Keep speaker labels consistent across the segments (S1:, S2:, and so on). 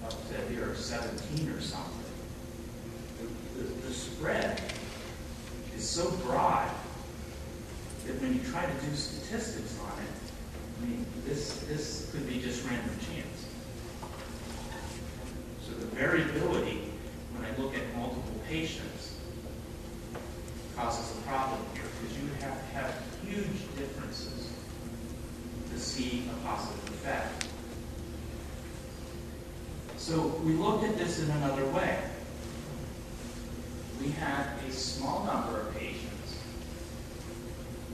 S1: up to here 17 or something. The spread is so broad that when you try to do statistics on it, I mean, this could be just random chance. So the variability, when I look at multiple patients, causes a problem here, because you have to have huge differences to see a positive effect. So we looked at this in another way. We had a small number of patients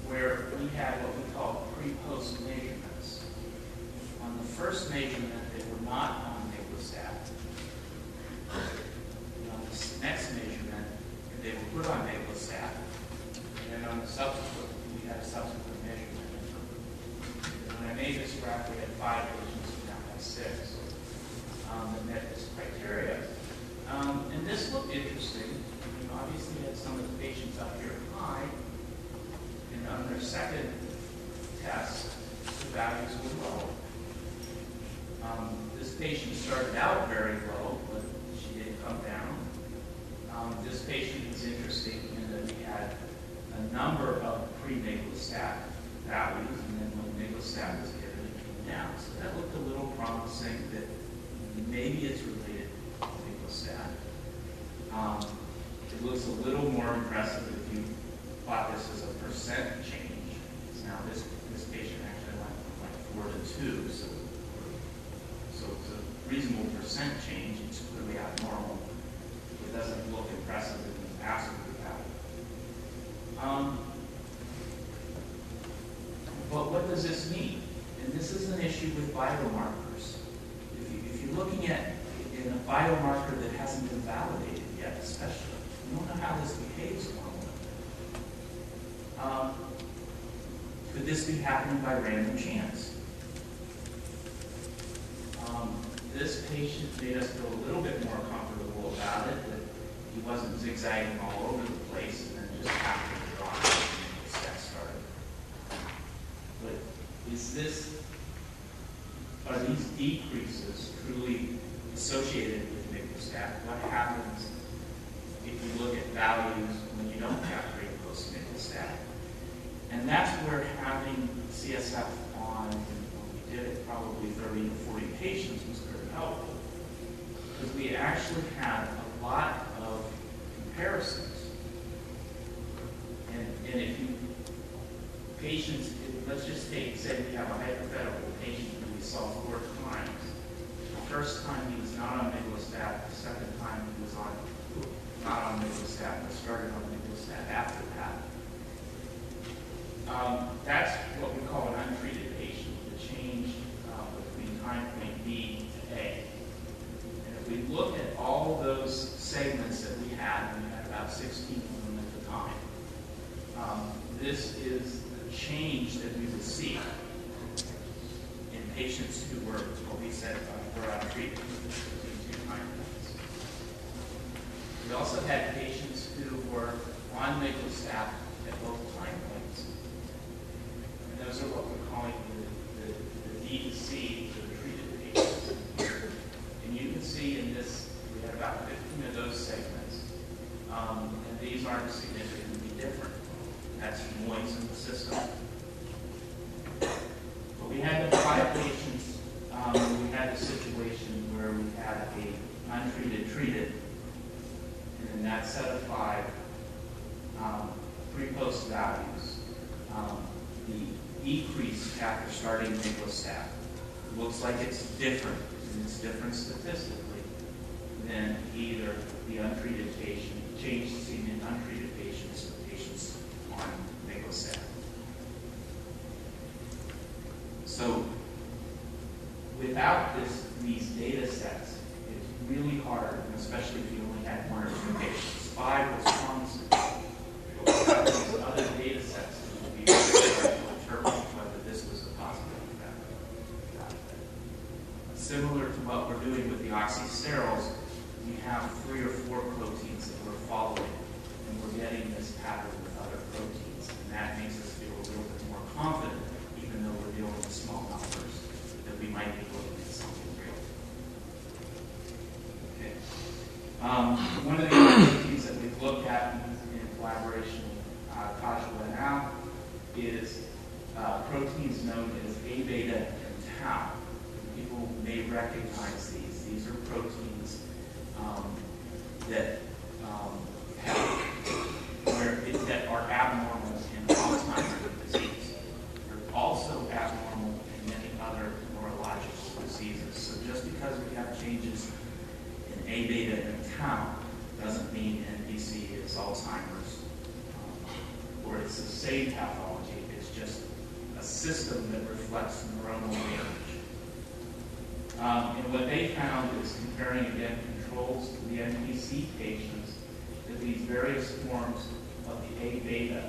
S1: where we had what we call pre-post measurements. On the first measurement, they were not on miglustat. And on the next measurement, they were put on miglustat. And then on the subsequent, we had a subsequent measurement. And when I made this graph, we had 5 patients, we now have 6 that met this criteria. And this looked interesting. Obviously, we had some of the patients up here high, and on their second test, the values were low. This patient started out very low, but she did come down. This patient is interesting in that we had a number of pre-miglustat values, and then when miglustat was given, it came down. So that looked a little promising that maybe it's related to miglustat. It looks a little more impressive if you plot this as a percent change. Now this patient actually went from like 4 to 2, so it's a reasonable percent change. It's clearly abnormal. It doesn't look impressive in the absolute value. But what does this mean? And this is an issue with biomarkers. If you're looking at in a biomarker that hasn't been validated yet, especially, you don't know how this behaves normally. Could this be happening by random chance? This patient made us feel a little bit more comfortable about it, that he wasn't zigzagging all over the place and then just happened to drop when the step started. But are these decreases truly associated with miglustat? What happens if you look at values when you don't have pre and post miglustat? And that's where having CSF on, when we did it, probably 30 to 40 patients was very helpful. Because we actually had a lot of comparisons. And if you, patients, let's just say we have a hypothetical patient who we saw 4 times. The first time he was not on miglustat, the second time he was not on miglustat, but started on miglustat after that. That's what we call an untreated patient, the change between time point B to A. And if we look at all those segments that we had, and we had about 16 of them at the time, this is the change that we would see in patients who were, what we said, were untreated between 2 time points. We also had patients who were on miglustat at both time points. And those are what we're calling the D to C, the treated patients. And you can see in this, we had about 15 of those segments. And these aren't significantly different. That's noise in the system. But we had the 5 patients, we had a situation where we had a untreated, treated, and in that set of 5 pre-post values, the decrease after starting miglustat looks like it's different, and it's different statistically than either the untreated patient, change seen in untreated patients or patients on miglustat. So without these data sets, it's really hard, and especially if you only had 1 or 2 patients. 5 was promising. But without these other data sets, it would be very hard to determine whether this was a positive effect. Similar to what we're doing with the oxysterols, we have 3 or 4 proteins that we're following, and we're getting this pattern with other proteins. And that makes us feel a little bit more confident, even though we're dealing with small numbers, that we might be looking at something real. One of the other proteins that we've looked at in collaboration with Tajwa and Al is proteins known as A beta and tau. People may recognize these. These are proteins that that are abnormal in Alzheimer's disease. They're also abnormal in many other neurological diseases. So just because we have changes in A beta and tau doesn't mean NPC is Alzheimer's or it's the same pathology. It's just a system that reflects neuronal damage. And what they found is comparing again controls to the NPC patients, that these various forms of the A beta,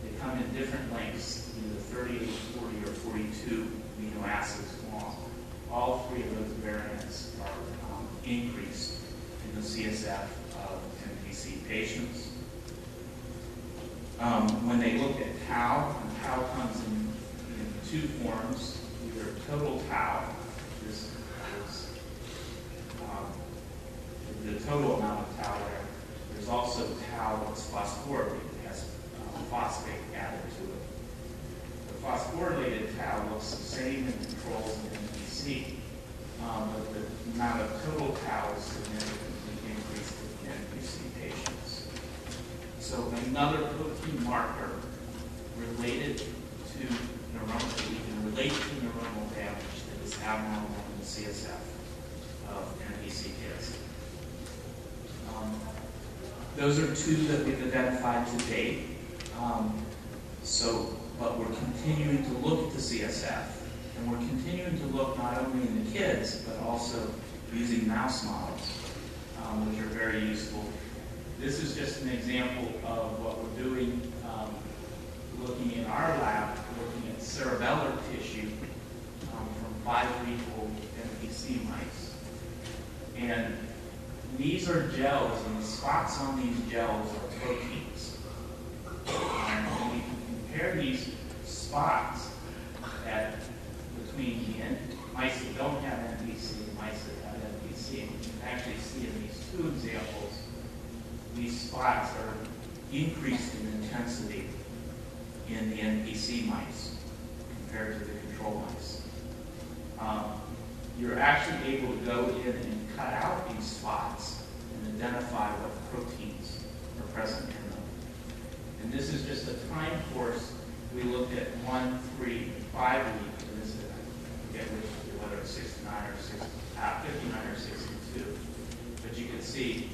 S1: they come in different lengths, either 38, 40, or 42 amino acids long. All three of those variants are increased in the CSF of NPC patients. When they looked at tau, and tau comes in two forms, either total tau, this is the total amount of tau there. There's also tau that's phosphorylated, it has phosphate added to it. The phosphorylated tau looks the same in controls in NPC, but the amount of total tau is significantly increased in NPC patients. So another protein marker related to neuronal, that we can relate to neuronal damage that is abnormal in the CSF of NPC kids. Those are two that we've identified to date. But we're continuing to look at the CSF, and we're continuing to look not only in the kids, but also using mouse models, which are very useful. This is just an example of what we're doing, looking in our lab, looking at cerebellar tissue from 5-week-old NPC mice. And these are gels, and the spots on these gels are proteins. And when we can compare these spots between the mice that don't have NPC and mice that have NPC, and you can actually see in these two examples, these spots are increased in intensity in the NPC mice compared to the control mice. You're actually able to go in and cut out these spots and identify what proteins are present in them. And this is just a time course. We looked at 1, 3, and 5 weeks, and this is, I forget whether it's 59 or 62. But you can see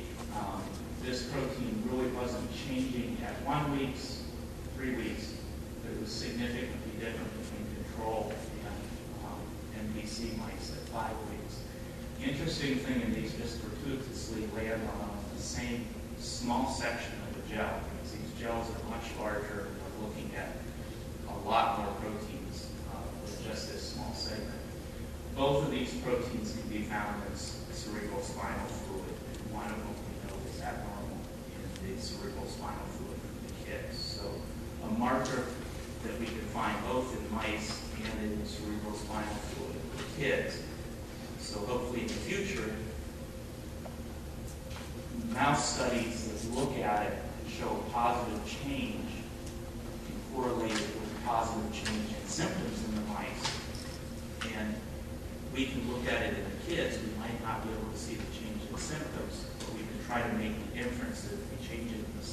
S1: this protein really wasn't changing at 1 week, 3 weeks, but it was significantly different between control and NPC mice at 5 weeks. The interesting thing in these just fortuitously land on the same small section of the gel, because these gels are much larger, and we're looking at a lot more proteins with just this small segment. Both of these proteins can be found in cerebral spinal fluid, and one of them we know is abnormal in the cerebral spinal fluid of the kids. So a marker that we can find both in mice and in the cerebral spinal fluid of the kids. So hopefully in the future, mouse studies that look at it show a positive change and correlate it with a positive change in symptoms in the mice. And we can look at it in the kids. We might not be able to see the change in symptoms, but we can try to make the inference that if we change it in the